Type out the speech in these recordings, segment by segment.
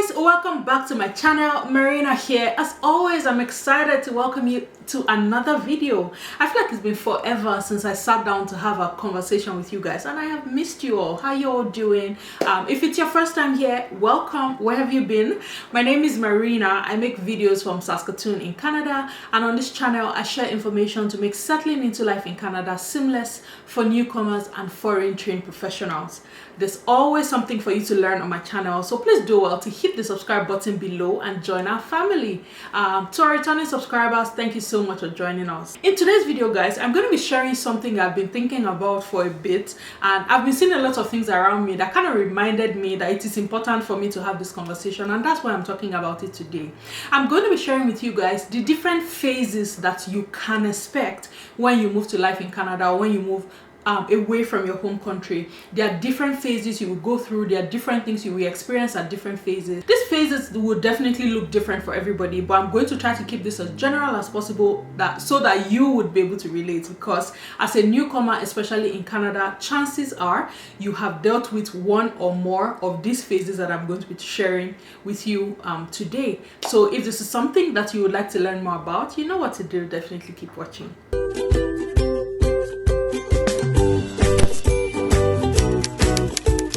guys, welcome back to my channel. Marina here. As always, I'm excited to welcome you to another video. I feel like it's been forever since I sat down to have a conversation with you guys, and I have missed you all. How you all doing? If it's your first time here, welcome. Where have you been? My name is Marina. I make videos from Saskatoon in Canada, and on this channel I share information to make settling into life in Canada seamless for newcomers and foreign trained professionals. There's always something for you to learn on my channel, so please do well to hit the subscribe button below and join our family. To our returning subscribers, thank you so much for joining us. In today's video, guys, I'm going to be sharing something I've been thinking about for a bit, and I've been seeing a lot of things around me that kind of reminded me that it is important for me to have this conversation, and that's why I'm talking about it today. I'm going to be sharing with you guys the different phases that you can expect when you move to life in Canada, or when you move away from your home country. There are different phases you will go through. There are different things you will experience at different phases. These phases will definitely look different for everybody, but I'm going to try to keep this as general as possible, so that you would be able to relate, because as a newcomer, especially in Canada, chances are you have dealt with one or more of these phases that I'm going to be sharing with you today. So if this is something that you would like to learn more about, you know what to do. Definitely keep watching.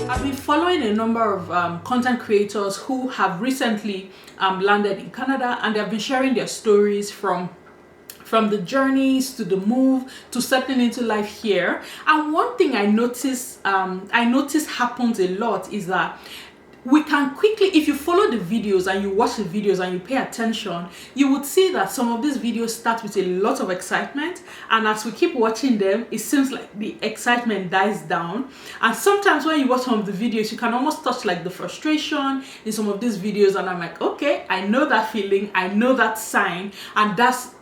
I've been following a number of content creators who have recently landed in Canada, and they've been sharing their stories from the journeys to the move to settling into life here. And one thing I notice happens a lot is that we can quickly, if you follow the videos and you watch the videos and you pay attention, you would see that some of these videos start with a lot of excitement, and as we keep watching them, it seems like the excitement dies down. And sometimes when you watch some of the videos, you can almost touch like the frustration in some of these videos, and I'm like, okay, I know that feeling, I know that sign, and that's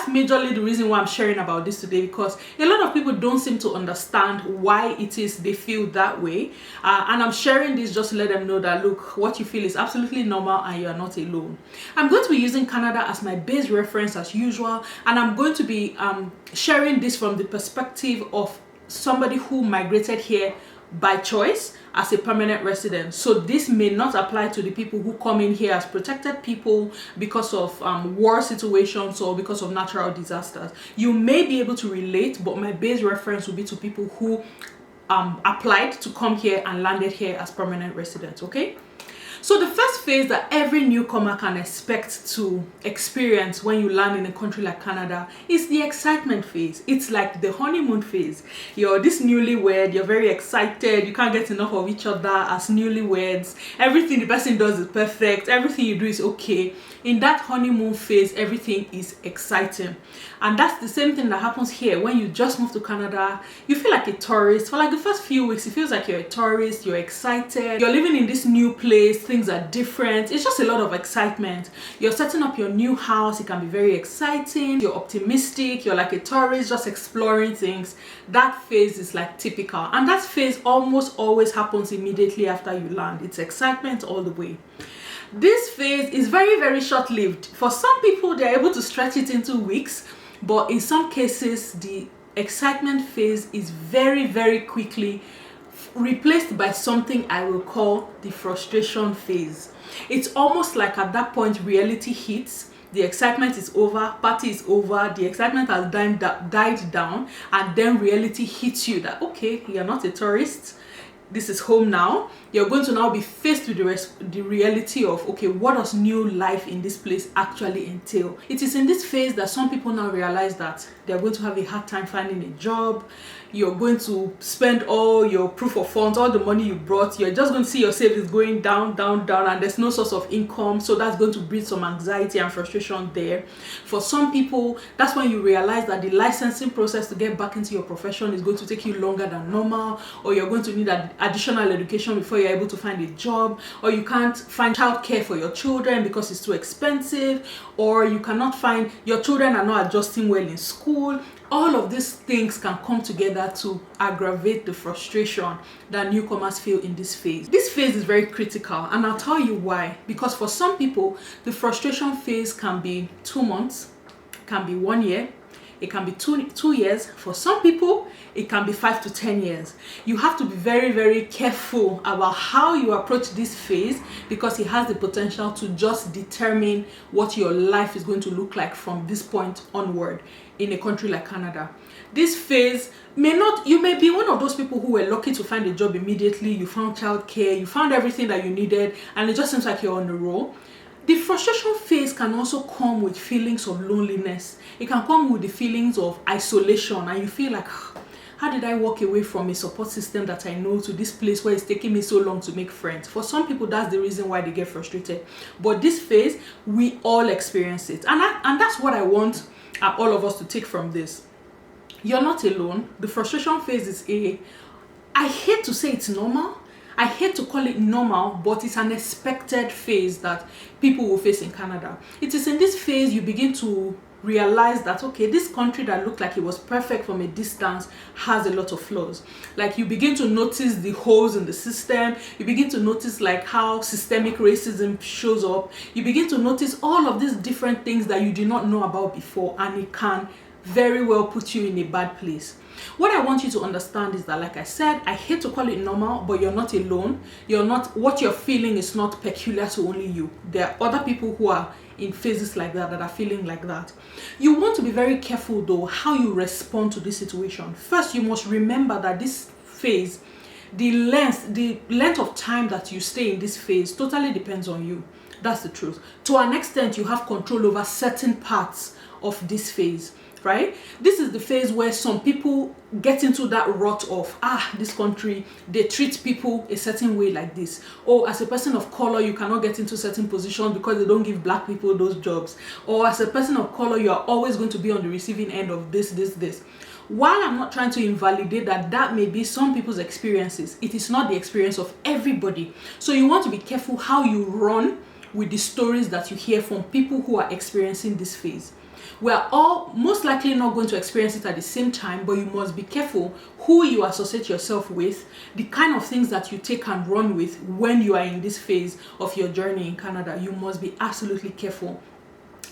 majorly the reason why I'm sharing about this today, because a lot of people don't seem to understand why it is they feel that way, and I'm sharing this just to let them know that, look, what you feel is absolutely normal and you are not alone. I'm going to be using Canada as my base reference as usual, and I'm going to be sharing this from the perspective of somebody who migrated here by choice as a permanent resident. So this may not apply to the people who come in here as protected people because of war situations or because of natural disasters. You may be able to relate, but my base reference will be to people who applied to come here and landed here as permanent residents. Okay, so the first phase that every newcomer can expect to experience when you land in a country like Canada is the excitement phase. It's like the honeymoon phase. You're this newlywed, you're very excited, you can't get enough of each other as newlyweds. Everything the person does is perfect, everything you do is okay. In that honeymoon phase, everything is exciting. And that's the same thing that happens here. When you just move to Canada, you feel like a tourist. For like the first few weeks, it feels like you're a tourist, you're excited, you're living in this new place, things are different. It's just a lot of excitement. You're setting up your new house, it can be very exciting, you're optimistic, you're like a tourist just exploring things. That phase is like typical, and that phase almost always happens immediately after you land. It's excitement all the way. This phase is very, very short-lived. For some people, they're able to stretch it into weeks, but in some cases the excitement phase is very, very quickly replaced by something I will call the frustration phase. It's almost like at that point reality hits. The excitement is over, party is over, the excitement has died down, and then reality hits you that, okay, you're not a tourist, this is home now. You're going to now be faced with the reality of, okay, what does new life in this place actually entail? It is in this phase that some people now realize that they're going to have a hard time finding a job. You're going to spend all your proof of funds, all the money you brought. You're just going to see your savings going down, down, down, and there's no source of income. So that's going to breed some anxiety and frustration there. For some people, that's when you realize that the licensing process to get back into your profession is going to take you longer than normal, or you're going to need additional education before you're able to find a job, or you can't find childcare for your children because it's too expensive, or you cannot find, your children are not adjusting well in school. All of these things can come together to aggravate the frustration that newcomers feel in this phase. This phase is very critical, and I'll tell you why. Because for some people, the frustration phase can be 2 months, can be 1 year, it can be two years. For some people, it can be 5 to 10 years. You have to be very, very careful about how you approach this phase, because it has the potential to just determine what your life is going to look like from this point onward in a country like Canada. This phase you may be one of those people who were lucky to find a job immediately, you found childcare, you found everything that you needed, and it just seems like you're on the roll. The frustration phase can also come with feelings of loneliness. It can come with the feelings of isolation, and you feel like, how did I walk away from a support system that I know to this place where it's taking me so long to make friends? For some people, that's the reason why they get frustrated. But this phase, we all experience it. And that's what I want all of us to take from this. You're not alone. The frustration phase is I hate to say it's normal. I hate to call it normal, but it's an expected phase that people will face in Canada. It is in this phase you begin to realize that, okay, this country that looked like it was perfect from a distance has a lot of flaws. Like, you begin to notice the holes in the system. You begin to notice like how systemic racism shows up. You begin to notice all of these different things that you did not know about before, and it can very well put you in a bad place. What I want you to understand is that, like I said, I hate to call it normal, but you're not alone. What you're feeling is not peculiar to only you. There are other people who are in phases like that are feeling like that. You want to be very careful though how you respond to this situation. First, you must remember that this phase, the length of time that you stay in this phase totally depends on you. That's the truth. To an extent, you have control over certain parts of this phase. Right? This is the phase where some people get into that rut of, this country, they treat people a certain way like this. Or as a person of color, you cannot get into certain positions because they don't give black people those jobs. Or as a person of color, you are always going to be on the receiving end of this. While I'm not trying to invalidate that may be some people's experiences, it is not the experience of everybody. So you want to be careful how you run with the stories that you hear from people who are experiencing this phase. We are all most likely not going to experience it at the same time, but you must be careful who you associate yourself with, the kind of things that you take and run with when you are in this phase of your journey in Canada. You must be absolutely careful,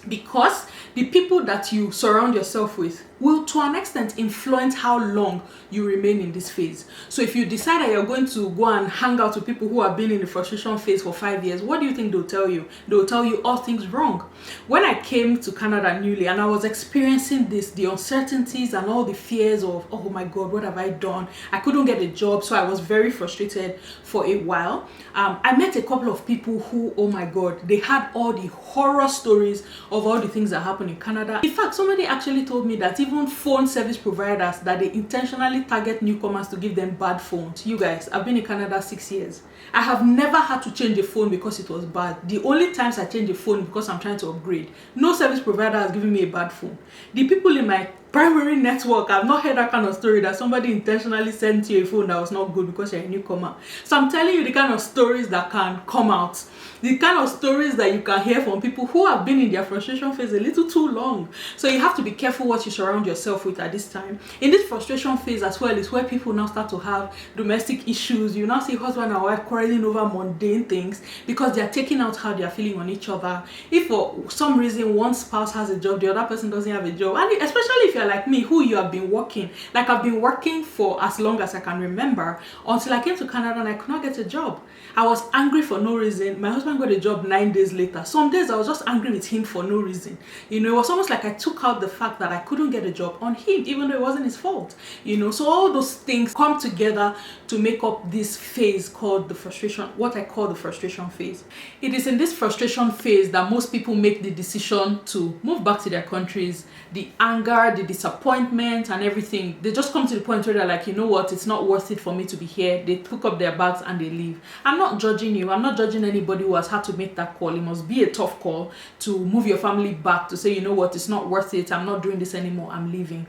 because the people that you surround yourself with will to an extent influence how long you remain in this phase. So if you decide that you're going to go and hang out with people who have been in the frustration phase for 5 years, what do you think they'll tell you? They'll tell you all things wrong. When I came to Canada newly and I was experiencing the uncertainties and all the fears of, oh my God, what have I done? I couldn't get a job, so I was very frustrated for a while. I met a couple of people who, oh my God, they had all the horror stories of all the things that happen in Canada. In fact, somebody actually told me that even phone service providers, that they intentionally target newcomers to give them bad phones. You guys, I've been in Canada 6 years. I have never had to change a phone because it was bad. The only times I change a phone because I'm trying to upgrade. No service provider has given me a bad phone. The people in my primary network, I've not heard that kind of story that somebody intentionally sent you a phone that was not good because you're a newcomer. So I'm telling you the kind of stories that can come out. The kind of stories that you can hear from people who have been in their frustration phase a little too long. So you have to be careful what you surround yourself with at this time. In this frustration phase as well is where people now start to have domestic issues. You now see husband and wife quarreling over mundane things because they are taking out how they are feeling on each other. If for some reason one spouse has a job, the other person doesn't have a job, and especially if you're like me, who you have been working, like I've been working for as long as I can remember, until I came to Canada and I could not get a job. I was angry for no reason. My husband got a job 9 days later. Some days I was just angry with him for no reason. You know, it was almost like I took out the fact that I couldn't get a job on him, even though it wasn't his fault. You know, so all those things come together to make up this phase called the frustration, what I call the frustration phase. It is in this frustration phase that most people make the decision to move back to their countries. The anger, the disappointment and everything, they just come to the point where they're like, you know what, it's not worth it for me to be here. They pick up their bags and they leave. I'm not judging you. I'm not judging anybody who has had to make that call. It must be a tough call to move your family back, to say, you know what, it's not worth it. I'm not doing this anymore. I'm leaving.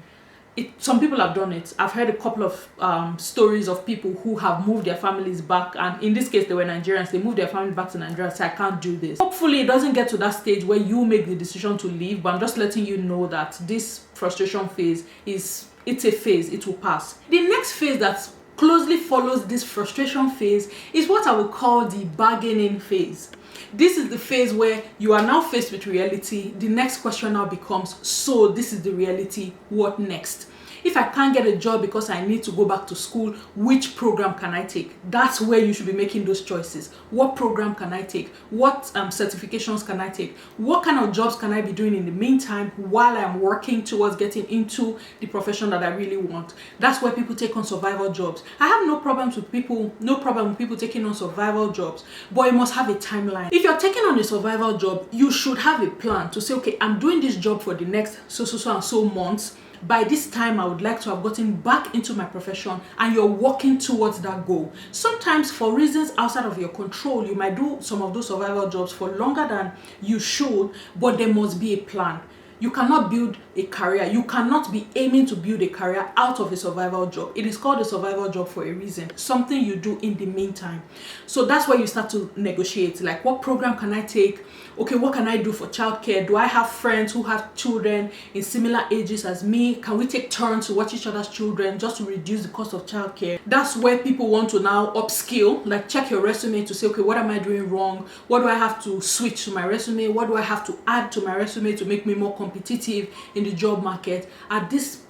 Some people have done it. I've heard a couple of stories of people who have moved their families back, and in this case they were Nigerians. They moved their family back to Nigeria and said, I can't do this. Hopefully it doesn't get to that stage where you make the decision to leave, but I'm just letting you know that this frustration phase it's a phase. It will pass. The next phase that closely follows this frustration phase is what I would call the bargaining phase. This is the phase where you are now faced with reality. The next question now becomes, so this is the reality, what next? If I can't get a job because I need to go back to school, which program can I take? That's where you should be making those choices. What program can I take? What certifications can I take? What kind of jobs can I be doing in the meantime while I'm working towards getting into the profession that I really want? That's where people take on survival jobs. I have no problem with people taking on survival jobs, but it must have a timeline. If you're taking on a survival job, you should have a plan to say, okay, I'm doing this job for the next so months. By this time, I would like to have gotten back into my profession, and you're working towards that goal. Sometimes for reasons outside of your control, you might do some of those survival jobs for longer than you should, but there must be a plan. You cannot build a career. You cannot be aiming to build a career out of a survival job. It is called a survival job for a reason. Something you do in the meantime. So that's where you start to negotiate. Like, what program can I take? Okay, what can I do for childcare? Do I have friends who have children in similar ages as me? Can we take turns to watch each other's children just to reduce the cost of childcare? That's where people want to now upskill, like check your resume to say, okay, what am I doing wrong? What do I have to switch to my resume? What do I have to add to my resume to make me more competitive in the job market? At this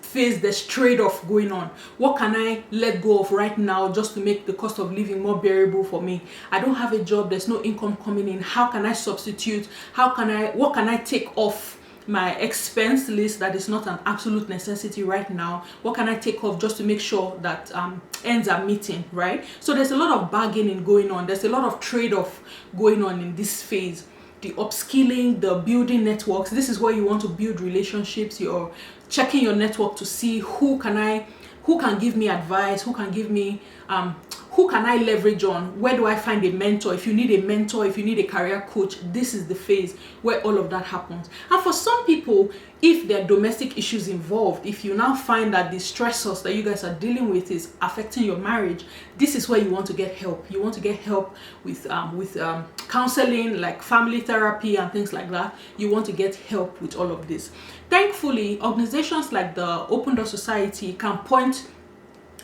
phase, there's trade-off going on. What can I let go of right now just to make the cost of living more bearable for me? I don't have a job, there's no income coming in. How can I substitute? What can I take off my expense list that is not an absolute necessity right now? What can I take off just to make sure that ends are meeting, right? So there's a lot of bargaining going on. There's a lot of trade-off going on in this phase. The upskilling, the building networks. This is where you want to build relationships. You're checking your network to see who can give me advice, who can I leverage on? Where do I find a mentor? If you need a mentor, if you need a career coach, this is the phase where all of that happens. And for some people, if there are domestic issues involved, if you now find that the stressors that you guys are dealing with is affecting your marriage, this is where you want to get help. You want to get help with counseling, like family therapy and things like that. You want to get help with all of this. Thankfully, organizations like the Open Door Society can point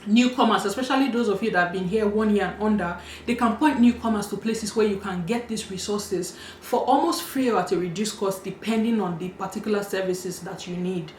newcomers, especially those of you that have been here 1 year and under, they can point newcomers to places where you can get these resources for almost free or at a reduced cost, depending on the particular services that you need.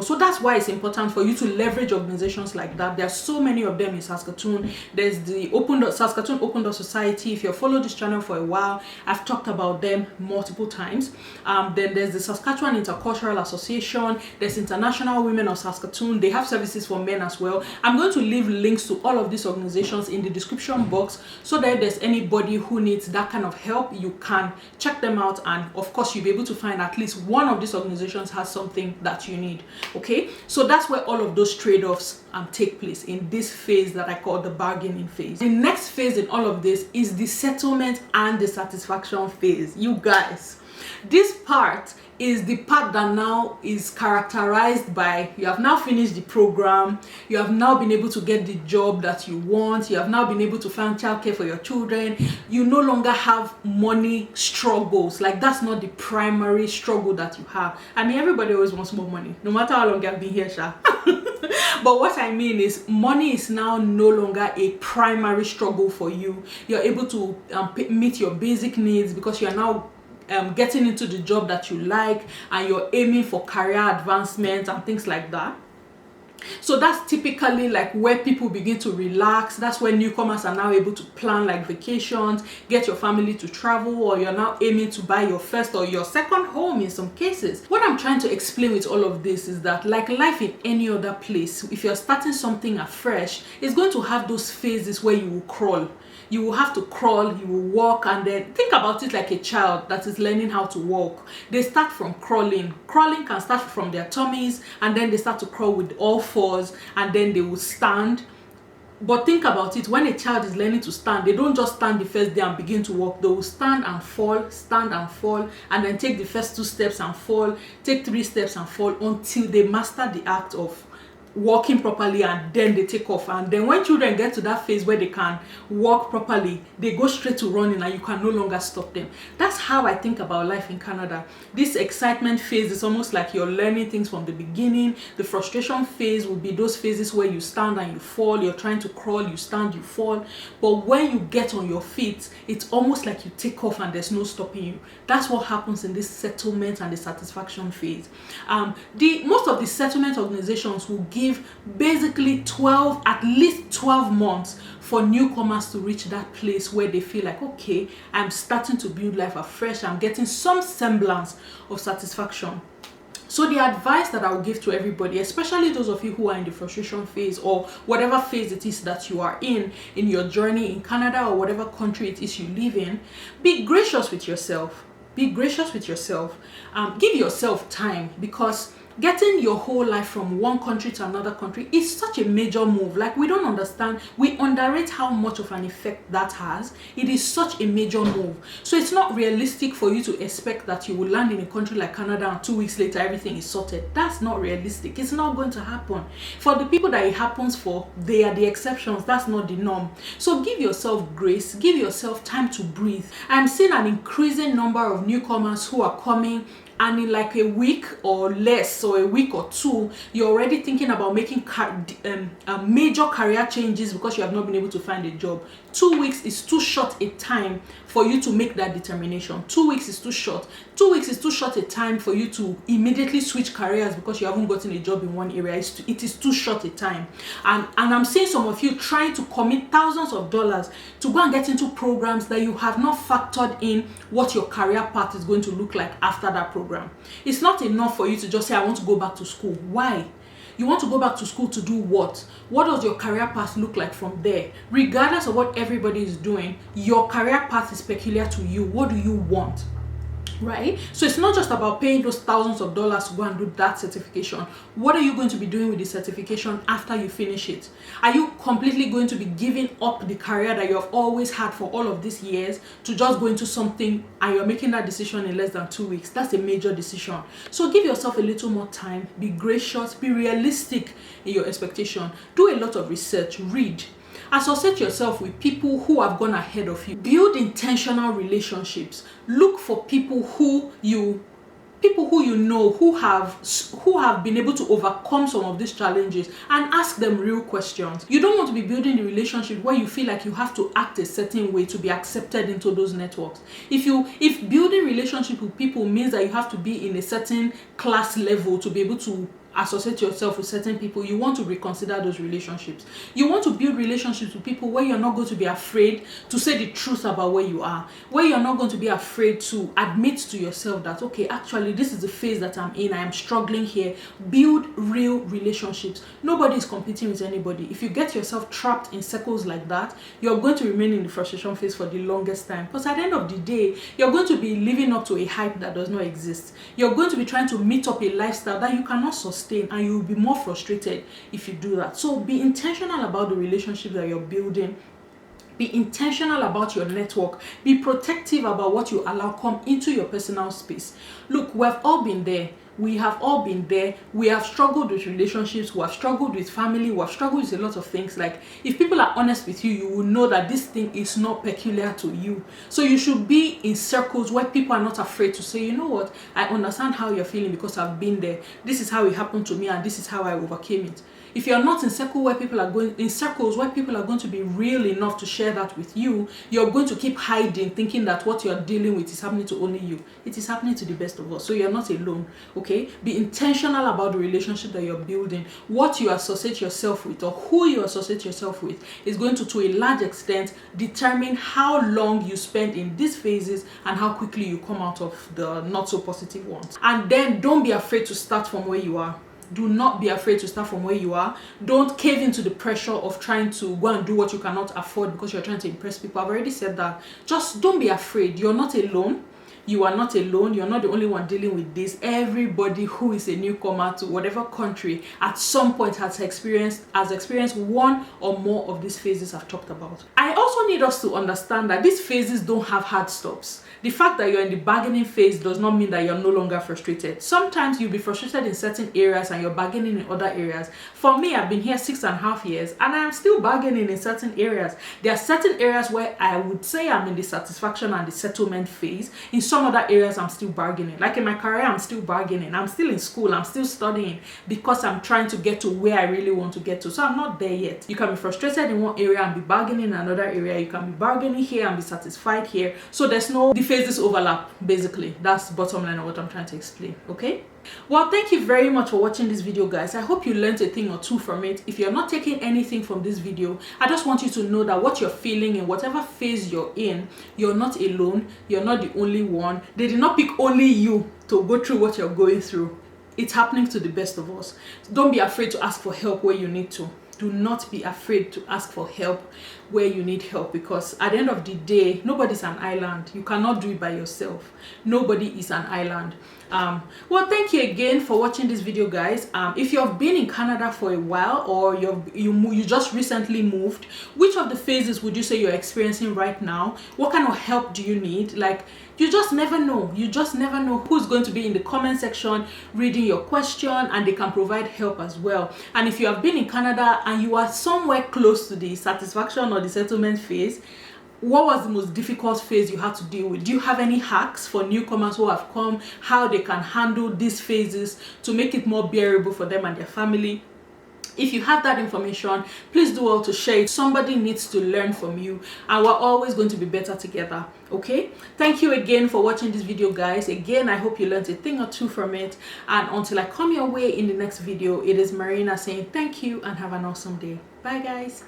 So that's why it's important for you to leverage organizations like that. There are so many of them in Saskatoon. There's the Saskatoon Open Door Society. If you've followed this channel for a while, I've talked about them multiple times. Then there's the Saskatchewan Intercultural Association. There's International Women of Saskatoon. They have services for men as well. I'm going to leave links to all of these organizations in the description box, so that if there's anybody who needs that kind of help, you can check them out, and of course you'll be able to find at least one of these organizations has something that you need. Okay, so that's where all of those trade-offs take place in this phase that I call the bargaining phase. The next phase in all of this is the settlement and the satisfaction phase. You guys, this part is the part that now is characterized by, you have now finished the program, you have now been able to get the job that you want, you have now been able to find childcare for your children, you no longer have money struggles. Like, that's not the primary struggle that you have. I mean, everybody always wants more money, no matter how long I've been here, Sha. But what I mean is, money is now no longer a primary struggle for you. You're able to meet your basic needs because you're now getting into the job that you like, and you're aiming for career advancement and things like that. So that's typically like where people begin to relax. That's where newcomers are now able to plan like vacations, get your family to travel, or you're now aiming to buy your first or your second home in some cases. What I'm trying to explain with all of this is that, like life in any other place, if you're starting something afresh, it's going to have those phases where you will crawl. You will have to crawl, you will walk, and then think about it like a child that is learning how to walk. They start from crawling. Crawling can start from their tummies, and then they start to crawl with all fours, and then they will stand. But think about it, when a child is learning to stand, they don't just stand the first day and begin to walk. They will stand and fall, and then take the first 2 steps and fall, take 3 steps and fall, until they master the act of walking properly and then they take off. And then when children get to that phase where they can walk properly, they go straight to running and you can no longer stop them. That's how I think about life in Canada. This excitement phase is almost like you're learning things from the beginning. The frustration phase will be those phases where you stand and you fall, you're trying to crawl, you stand, you fall. But when you get on your feet, it's almost like you take off and there's no stopping you. That's what happens in this settlement and the satisfaction phase. Most of the settlement organizations will give basically at least 12 months for newcomers to reach that place where they feel like, okay, I'm starting to build life afresh, I'm getting some semblance of satisfaction. So the advice that I will give to everybody, especially those of you who are in the frustration phase or whatever phase it is that you are in your journey in Canada or whatever country it is you live in, be gracious with yourself. Be gracious with yourself. Give yourself time, because getting your whole life from one country to another country is such a major move. Like, we don't understand, we underrate how much of an effect that has. It is such a major move. So it's not realistic for you to expect that you will land in a country like Canada and 2 weeks later everything is sorted. That's not realistic. It's not going to happen. For the people that it happens for, they are the exceptions. That's not the norm. So give yourself grace, give yourself time to breathe. I'm seeing an increasing number of newcomers who are coming, and in like a week or less, or a week or two, you're already thinking about making major career changes because you have not been able to find a job. 2 weeks is too short a time for you to make that determination. 2 weeks is too short. 2 weeks is too short a time for you to immediately switch careers because you haven't gotten a job in one area. It is too short a time. And I'm seeing some of you trying to commit thousands of dollars to go and get into programs that you have not factored in what your career path is going to look like after that program. It's not enough for you to just say, I want to go back to school. Why? You want to go back to school to do what? What does your career path look like from there? Regardless of what everybody is doing, your career path is peculiar to you. What do you want? Right? So it's not just about paying those thousands of dollars to go and do that certification. What are you going to be doing with the certification after you finish it? Are you completely going to be giving up the career that you have always had for all of these years to just go into something, and you're making that decision in less than 2 weeks? That's a major decision. So give yourself a little more time. Be gracious. Be realistic in your expectation. Do a lot of research. Read. Associate yourself with people who have gone ahead of you. Build intentional relationships. Look for people who you know who have been able to overcome some of these challenges, and ask them real questions. You don't want to be building the relationship where you feel like you have to act a certain way to be accepted into those networks. If building relationship with people means that you have to be in a certain class level to be able to associate yourself with certain people, you want to reconsider those relationships. You want to build relationships with people where you're not going to be afraid to say the truth about where you are, where you're not going to be afraid to admit to yourself that, okay, actually this is the phase that I'm in, I am struggling here. Build real relationships. Nobody is competing with anybody. If you get yourself trapped in circles like that, you're going to remain in the frustration phase for the longest time, because at the end of the day, you're going to be living up to a hype that does not exist. You're going to be trying to meet up a lifestyle that you cannot sustain, and you will be more frustrated if you do that. So be intentional about the relationship that you're building. Be intentional about your network. Be protective about what you allow come into your personal space. Look, we have all been there. We have all been there. We have struggled with relationships. We have struggled with family. We have struggled with a lot of things. Like, if people are honest with you, you will know that this thing is not peculiar to you. So you should be in circles where people are not afraid to say, you know what, I understand how you're feeling because I've been there. This is how it happened to me, and this is how I overcame it. If you're not in circles where people are going to be real enough to share that with you, you're going to keep hiding, thinking that what you're dealing with is happening to only you. It is happening to the best of us. So you're not alone. Okay? Be intentional about the relationship that you're building. What you associate yourself with, or who you associate yourself with, is going to a large extent determine how long you spend in these phases and how quickly you come out of the not so positive ones. And then don't be afraid to start from where you are. Do not be afraid to start from where you are. Don't cave into the pressure of trying to go and do what you cannot afford because you're trying to impress people. I've already said that. Just don't be afraid. You're not alone. You are not alone. You're not the only one dealing with this. Everybody who is a newcomer to whatever country at some point has experienced one or more of these phases I've talked about. I also need us to understand that these phases don't have hard stops. The fact that you're in the bargaining phase does not mean that you're no longer frustrated. Sometimes you'll be frustrated in certain areas and you're bargaining in other areas. For me, I've been here 6.5 years and I am still bargaining in certain areas. There are certain areas where I would say I'm in the satisfaction and the settlement phase. In some other areas, I'm still bargaining. Like in my career, I'm still bargaining. I'm still in school. I'm still studying because I'm trying to get to where I really want to get to. So I'm not there yet. You can be frustrated in one area and be bargaining in another area. You can be bargaining here and be satisfied here. So there's no, the phases overlap, basically. That's the bottom line of what I'm trying to explain, okay? Well, thank you very much for watching this video, guys. I hope you learned a thing or two from it. If you're not taking anything from this video, I just want you to know that what you're feeling in whatever phase you're in, you're not alone. You're not the only one. They did not pick only you to go through what you're going through. It's happening to the best of us. Don't be afraid to ask for help where you need to. Do not be afraid to ask for help where you need help, because at the end of the day, nobody's an island. You cannot do it by yourself. Nobody is an island. Well, thank you again for watching this video, guys. If you've been in Canada for a while, or you just recently moved, which of the phases would you say you're experiencing right now? What kind of help do you need? Like, you just never know. You just never know who's going to be in the comment section reading your question, and they can provide help as well. And if you have been in Canada and you are somewhere close to the satisfaction or the settlement phase, what was the most difficult phase you had to deal with? Do you have any hacks for newcomers who have come, how they can handle these phases to make it more bearable for them and their family? If you have that information, please do all to share it. Somebody needs to learn from you, and we're always going to be better together, okay? Thank you again for watching this video, guys. Again, I hope you learned a thing or two from it, and until I come your way in the next video, it is Marina saying thank you and have an awesome day. Bye, guys.